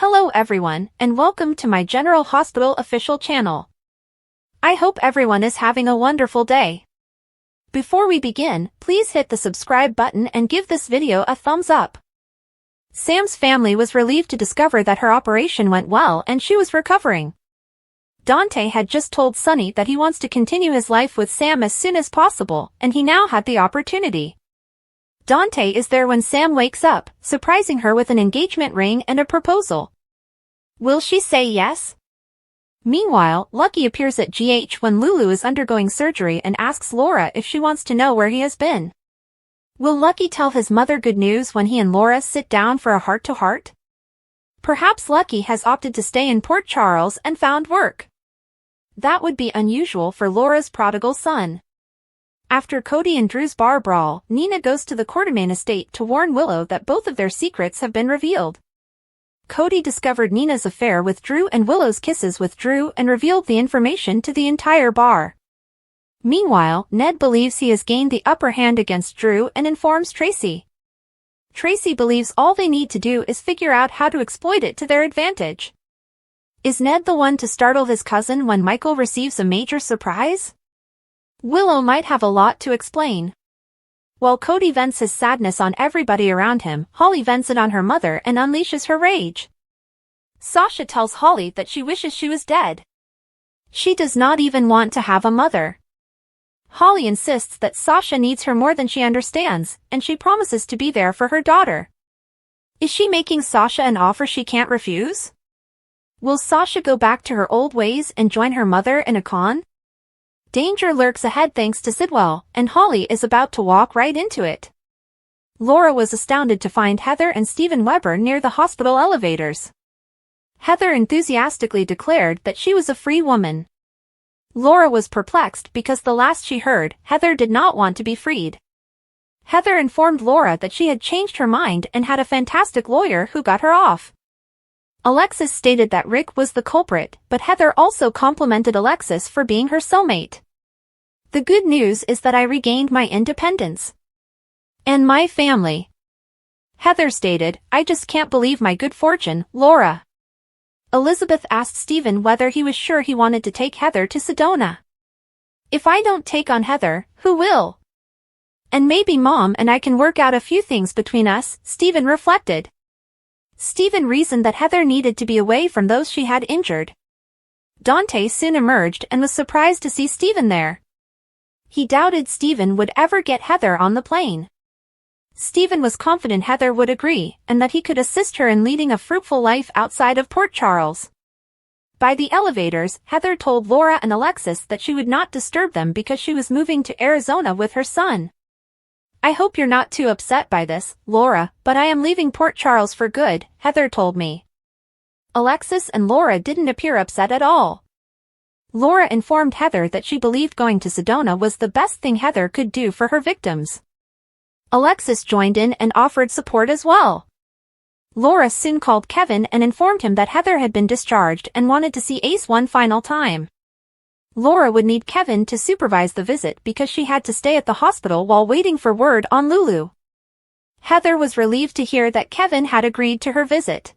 Hello everyone, and welcome to my General Hospital official channel. I hope everyone is having a wonderful day. Before we begin, please hit the subscribe button and give this video a thumbs up. Sam's family was relieved to discover that her operation went well and she was recovering. Dante had just told Sunny that he wants to continue his life with Sam as soon as possible, and he now had the opportunity. Dante is there when Sam wakes up, surprising her with an engagement ring and a proposal. Will she say yes? Meanwhile, Lucky appears at GH when Lulu is undergoing surgery and asks Laura if she wants to know where he has been. Will Lucky tell his mother good news when he and Laura sit down for a heart-to-heart? Perhaps Lucky has opted to stay in Port Charles and found work. That would be unusual for Laura's prodigal son. After Cody and Drew's bar brawl, Nina goes to the Quartermain estate to warn Willow that both of their secrets have been revealed. Cody discovered Nina's affair with Drew and Willow's kisses with Drew and revealed the information to the entire bar. Meanwhile, Ned believes he has gained the upper hand against Drew and informs Tracy. Tracy believes all they need to do is figure out how to exploit it to their advantage. Is Ned the one to startle his cousin when Michael receives a major surprise? Willow might have a lot to explain. While Cody vents his sadness on everybody around him, Holly vents it on her mother and unleashes her rage. Sasha tells Holly that she wishes she was dead. She does not even want to have a mother. Holly insists that Sasha needs her more than she understands, and she promises to be there for her daughter. Is she making Sasha an offer she can't refuse? Will Sasha go back to her old ways and join her mother in a con? Danger lurks ahead thanks to Sidwell, and Holly is about to walk right into it. Laura was astounded to find Heather and Steven Weber near the hospital elevators. Heather enthusiastically declared that she was a free woman. Laura was perplexed because the last she heard, Heather did not want to be freed. Heather informed Laura that she had changed her mind and had a fantastic lawyer who got her off. Alexis stated that Rick was the culprit, but Heather also complimented Alexis for being her soulmate. The good news is that I regained my independence. And my family. Heather stated, I just can't believe my good fortune, Laura. Elizabeth asked Steven whether he was sure he wanted to take Heather to Sedona. If I don't take on Heather, who will? And maybe Mom and I can work out a few things between us, Steven reflected. Steven reasoned that Heather needed to be away from those she had injured. Dante soon emerged and was surprised to see Steven there. He doubted Steven would ever get Heather on the plane. Steven was confident Heather would agree, and that he could assist her in leading a fruitful life outside of Port Charles. By the elevators, Heather told Laura and Alexis that she would not disturb them because she was moving to Arizona with her son. I hope you're not too upset by this, Laura, but I am leaving Port Charles for good, Heather told me. Alexis and Laura didn't appear upset at all. Laura informed Heather that she believed going to Sedona was the best thing Heather could do for her victims. Alexis joined in and offered support as well. Laura soon called Kevin and informed him that Heather had been discharged and wanted to see Ace one final time. Laura would need Kevin to supervise the visit because she had to stay at the hospital while waiting for word on Lulu. Heather was relieved to hear that Kevin had agreed to her visit.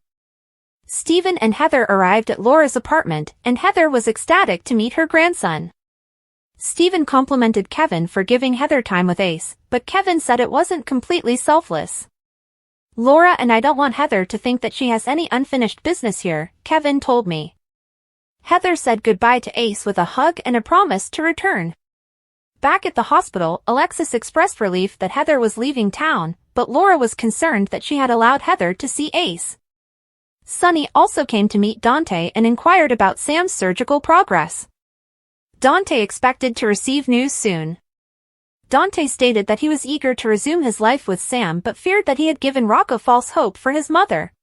Steven and Heather arrived at Laura's apartment, and Heather was ecstatic to meet her grandson. Steven complimented Kevin for giving Heather time with Ace, but Kevin said it wasn't completely selfless. Laura and I don't want Heather to think that she has any unfinished business here, Kevin told me. Heather said goodbye to Ace with a hug and a promise to return. Back at the hospital, Alexis expressed relief that Heather was leaving town, but Laura was concerned that she had allowed Heather to see Ace. Sunny also came to meet Dante and inquired about Sam's surgical progress. Dante expected to receive news soon. Dante stated that he was eager to resume his life with Sam but feared that he had given Rocco false hope for his mother.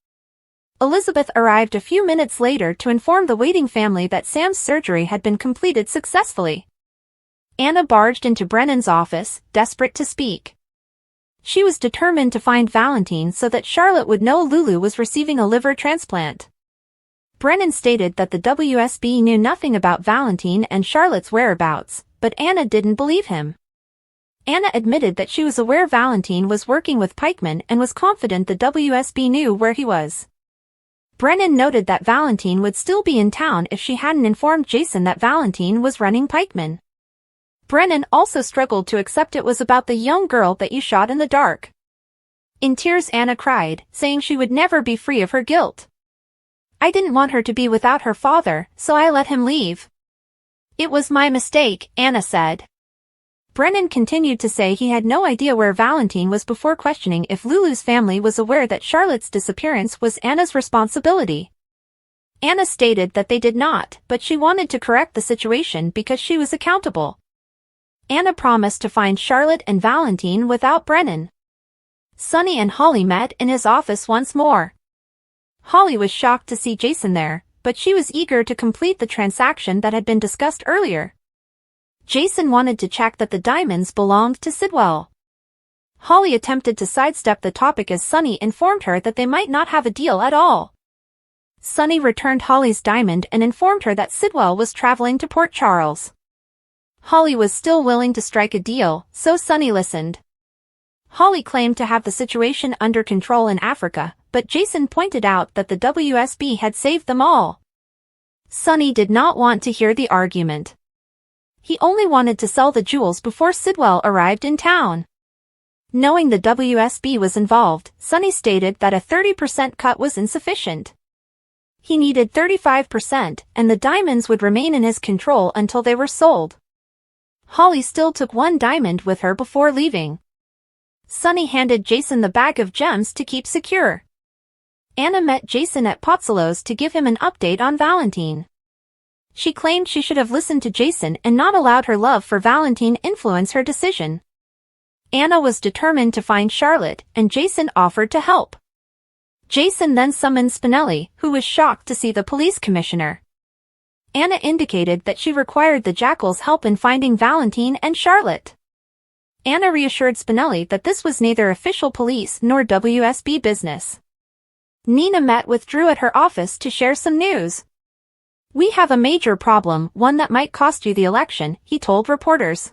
Elizabeth arrived a few minutes later to inform the waiting family that Sam's surgery had been completed successfully. Anna barged into Brennan's office, desperate to speak. She was determined to find Valentine so that Charlotte would know Lulu was receiving a liver transplant. Brennan stated that the WSB knew nothing about Valentine and Charlotte's whereabouts, but Anna didn't believe him. Anna admitted that she was aware Valentine was working with Pikeman and was confident the WSB knew where he was. Brennan noted that Valentine would still be in town if she hadn't informed Jason that Valentine was running pikemen. Brennan also struggled to accept it was about the young girl that you shot in the dark. In tears, Anna cried, saying she would never be free of her guilt. I didn't want her to be without her father, so I let him leave. It was my mistake, Anna said. Brennan continued to say he had no idea where Valentine was before questioning if Lulu's family was aware that Charlotte's disappearance was Anna's responsibility. Anna stated that they did not, but she wanted to correct the situation because she was accountable. Anna promised to find Charlotte and Valentine without Brennan. Sonny and Holly met in his office once more. Holly was shocked to see Jason there, but she was eager to complete the transaction that had been discussed earlier. Jason wanted to check that the diamonds belonged to Sidwell. Holly attempted to sidestep the topic as Sonny informed her that they might not have a deal at all. Sonny returned Holly's diamond and informed her that Sidwell was traveling to Port Charles. Holly was still willing to strike a deal, so Sonny listened. Holly claimed to have the situation under control in Africa, but Jason pointed out that the WSB had saved them all. Sonny did not want to hear the argument. He only wanted to sell the jewels before Sidwell arrived in town. Knowing the WSB was involved, Sonny stated that a 30% cut was insufficient. He needed 35%, and the diamonds would remain in his control until they were sold. Holly still took one diamond with her before leaving. Sonny handed Jason the bag of gems to keep secure. Anna met Jason at Pozzolo's to give him an update on Valentine. She claimed she should have listened to Jason and not allowed her love for Valentine influence her decision. Anna was determined to find Charlotte, and Jason offered to help. Jason then summoned Spinelli, who was shocked to see the police commissioner. Anna indicated that she required the Jackal's help in finding Valentine and Charlotte. Anna reassured Spinelli that this was neither official police nor WSB business. Nina met with Drew at her office to share some news. We have a major problem, one that might cost you the election, he told reporters.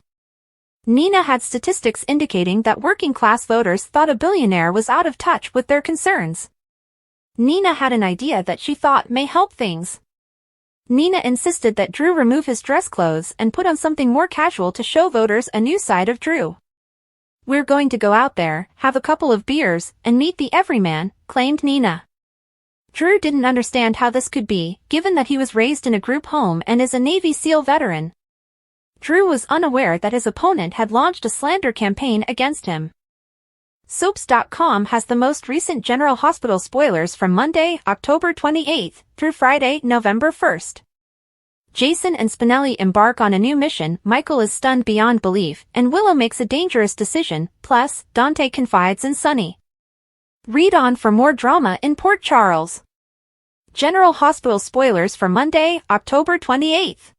Nina had statistics indicating that working-class voters thought a billionaire was out of touch with their concerns. Nina had an idea that she thought may help things. Nina insisted that Drew remove his dress clothes and put on something more casual to show voters a new side of Drew. We're going to go out there, have a couple of beers, and meet the everyman, claimed Nina. Drew didn't understand how this could be, given that he was raised in a group home and is a Navy SEAL veteran. Drew was unaware that his opponent had launched a slander campaign against him. Soaps.com has the most recent General Hospital spoilers from Monday, October 28th, through Friday, November 1st. Jason and Spinelli embark on a new mission, Michael is stunned beyond belief, and Willow makes a dangerous decision, plus, Dante confides in Sonny. Read on for more drama in Port Charles. General Hospital spoilers for Monday, October 28th.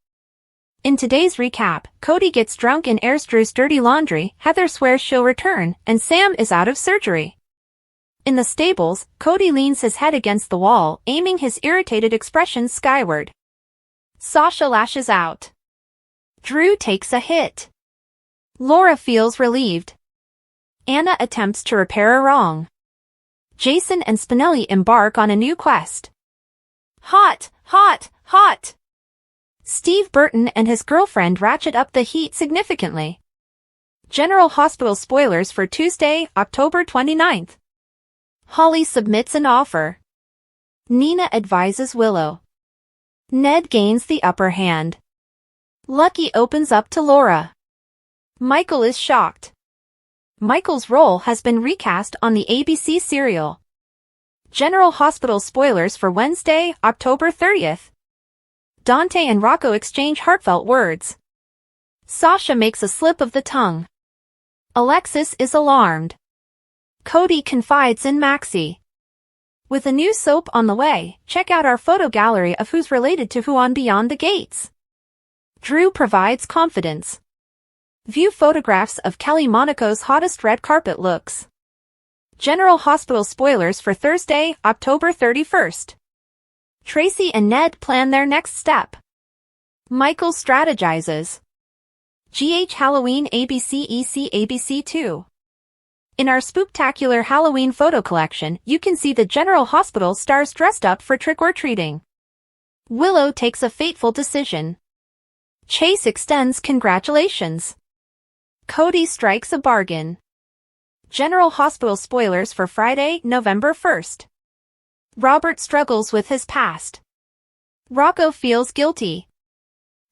In today's recap, Cody gets drunk and airs Drew's dirty laundry, Heather swears she'll return, and Sam is out of surgery. In the stables, Cody leans his head against the wall, aiming his irritated expression skyward. Sasha lashes out. Drew takes a hit. Laura feels relieved. Anna attempts to repair a wrong. Jason and Spinelli embark on a new quest. Hot, hot, hot! Steve Burton and his girlfriend ratchet up the heat significantly. General Hospital spoilers for Tuesday, October 29th. Holly submits an offer. Nina advises Willow. Ned gains the upper hand. Lucky opens up to Laura. Michael is shocked. Michael's role has been recast on the ABC serial. General Hospital spoilers for Wednesday, October 30th. Dante and Rocco exchange heartfelt words. Sasha makes a slip of the tongue. Alexis is alarmed. Cody confides in Maxie. With a new soap on the way, check out our photo gallery of who's related to who on Beyond the Gates. Drew provides confidence. View photographs of Kelly Monaco's hottest red carpet looks. General Hospital spoilers for Thursday, October 31st. Tracy and Ned plan their next step. Michael strategizes. GH Halloween ABC EC ABC 2. In our spooktacular Halloween photo collection, you can see the General Hospital stars dressed up for trick-or-treating. Willow takes a fateful decision. Chase extends congratulations. Cody strikes a bargain. General Hospital spoilers for Friday, November 1st. Robert struggles with his past. Rocco feels guilty.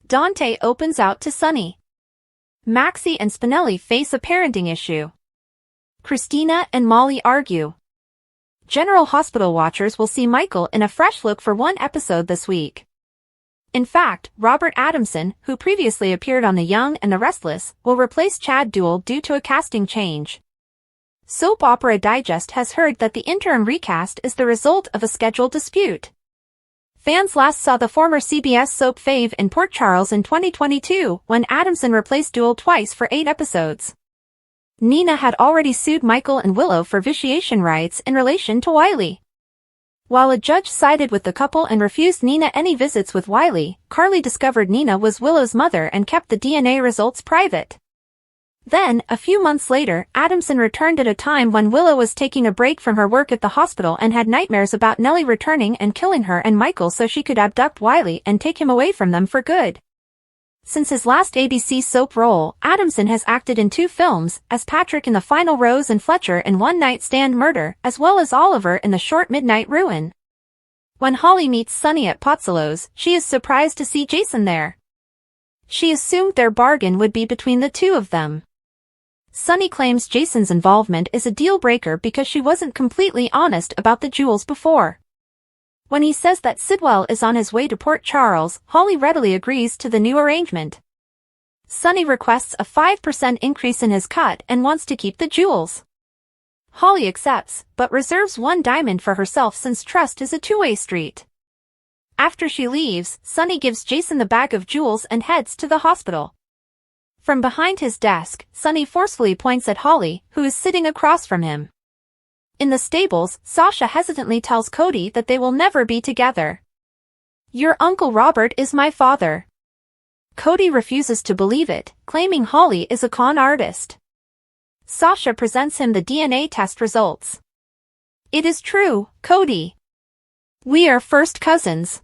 Dante opens out to Sunny. Maxie and Spinelli face a parenting issue. Christina and Molly argue. General Hospital watchers will see Michael in a fresh look for one episode this week. In fact, Robert Adamson, who previously appeared on The Young and the Restless, will replace Chad Duell due to a casting change. Soap Opera Digest has heard that the interim recast is the result of a schedule dispute. Fans last saw the former CBS soap fave in Port Charles in 2022, when Adamson replaced Duell twice for 8 episodes. Nina had already sued Michael and Willow for vitiation rights in relation to Wiley. While a judge sided with the couple and refused Nina any visits with Wiley, Carly discovered Nina was Willow's mother and kept the DNA results private. Then, a few months later, Adamson returned at a time when Willow was taking a break from her work at the hospital and had nightmares about Nellie returning and killing her and Michael so she could abduct Wiley and take him away from them for good. Since his last ABC soap role, Adamson has acted in 2 films, as Patrick in The Final Rose and Fletcher in One Night Stand Murder, as well as Oliver in The Short Midnight Ruin. When Holly meets Sunny at Pozzolo's, she is surprised to see Jason there. She assumed their bargain would be between the two of them. Sunny claims Jason's involvement is a deal-breaker because she wasn't completely honest about the jewels before. When he says that Sidwell is on his way to Port Charles, Holly readily agrees to the new arrangement. Sunny requests a 5% increase in his cut and wants to keep the jewels. Holly accepts, but reserves 1 diamond for herself since trust is a two-way street. After she leaves, Sunny gives Jason the bag of jewels and heads to the hospital. From behind his desk, Sunny forcefully points at Holly, who is sitting across from him. In the stables, Sasha hesitantly tells Cody that they will never be together. "Your Uncle Robert is my father." Cody refuses to believe it, claiming Holly is a con artist. Sasha presents him the DNA test results. "It is true, Cody. We are first cousins."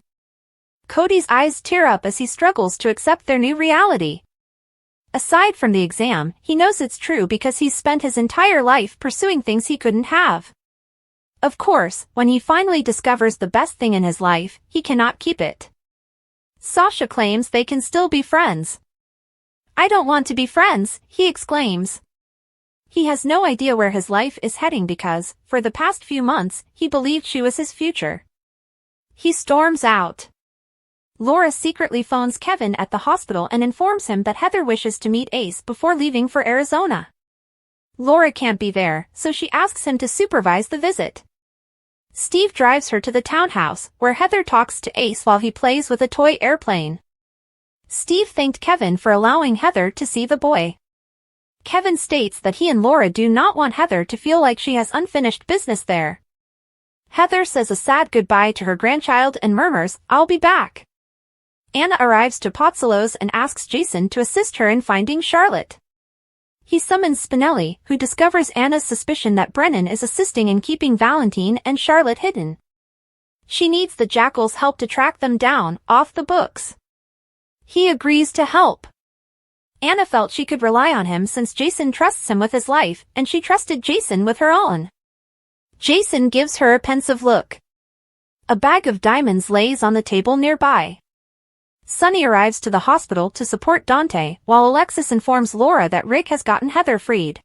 Cody's eyes tear up as he struggles to accept their new reality. Aside from the exam, he knows it's true because he's spent his entire life pursuing things he couldn't have. Of course, when he finally discovers the best thing in his life, he cannot keep it. Sasha claims they can still be friends. "I don't want to be friends," he exclaims. He has no idea where his life is heading because, for the past few months, he believed she was his future. He storms out. Laura secretly phones Kevin at the hospital and informs him that Heather wishes to meet Ace before leaving for Arizona. Laura can't be there, so she asks him to supervise the visit. Steve drives her to the townhouse, where Heather talks to Ace while he plays with a toy airplane. Steve thanked Kevin for allowing Heather to see the boy. Kevin states that he and Laura do not want Heather to feel like she has unfinished business there. Heather says a sad goodbye to her grandchild and murmurs, "I'll be back." Anna arrives to Pozzolo's and asks Jason to assist her in finding Charlotte. He summons Spinelli, who discovers Anna's suspicion that Brennan is assisting in keeping Valentine and Charlotte hidden. She needs the Jackal's help to track them down, off the books. He agrees to help. Anna felt she could rely on him since Jason trusts him with his life, and she trusted Jason with her own. Jason gives her a pensive look. A bag of diamonds lays on the table nearby. Sunny arrives to the hospital to support Dante, while Alexis informs Laura that Rick has gotten Heather freed.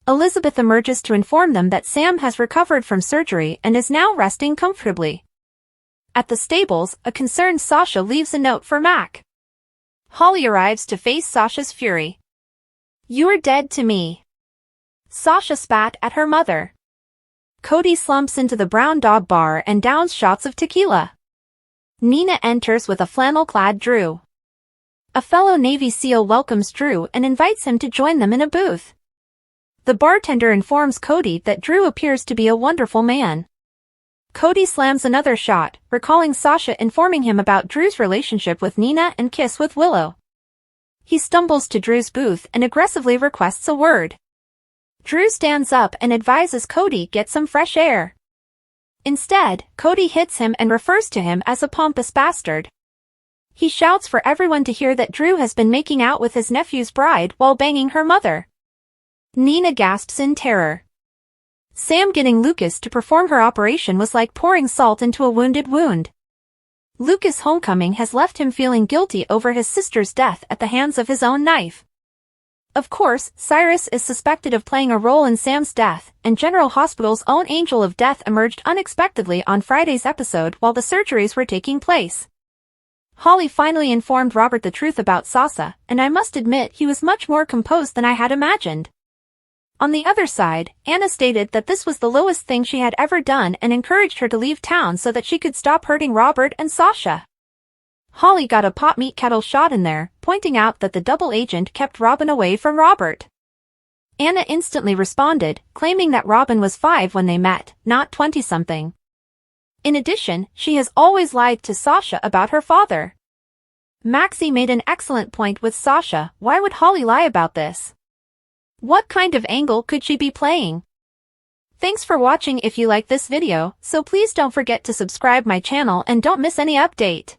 Elizabeth emerges to inform them that Sam has recovered from surgery and is now resting comfortably. At the stables, a concerned Sasha leaves a note for Mac. Holly arrives to face Sasha's fury. "You're dead to me." Sasha spat at her mother. Cody slumps into the Brown Dog bar and downs shots of tequila. Nina enters with a flannel-clad Drew. A fellow Navy SEAL welcomes Drew and invites him to join them in a booth. The bartender informs Cody that Drew appears to be a wonderful man. Cody slams another shot, recalling Sasha informing him about Drew's relationship with Nina and kiss with Willow. He stumbles to Drew's booth and aggressively requests a word. Drew stands up and advises Cody get some fresh air. Instead, Cody hits him and refers to him as a pompous bastard. He shouts for everyone to hear that Drew has been making out with his nephew's bride while banging her mother. Nina gasps in terror. Sam getting Lucas to perform her operation was like pouring salt into a wounded wound. Lucas' homecoming has left him feeling guilty over his sister's death at the hands of his own knife. Of course, Cyrus is suspected of playing a role in Sam's death, and General Hospital's own angel of death emerged unexpectedly on Friday's episode while the surgeries were taking place. Holly finally informed Robert the truth about Sasha, and I must admit he was much more composed than I had imagined. On the other side, Anna stated that this was the lowest thing she had ever done and encouraged her to leave town so that she could stop hurting Robert and Sasha. Holly got a pot meat kettle shot in there, pointing out that the double agent kept Robin away from Robert. Anna instantly responded, claiming that Robin was 5 when they met, not 20-something. In addition, she has always lied to Sasha about her father. Maxie made an excellent point with Sasha. Why would Holly lie about this? What kind of angle could she be playing? Thanks for watching. If you like this video, so please don't forget to subscribe my channel and don't miss any update.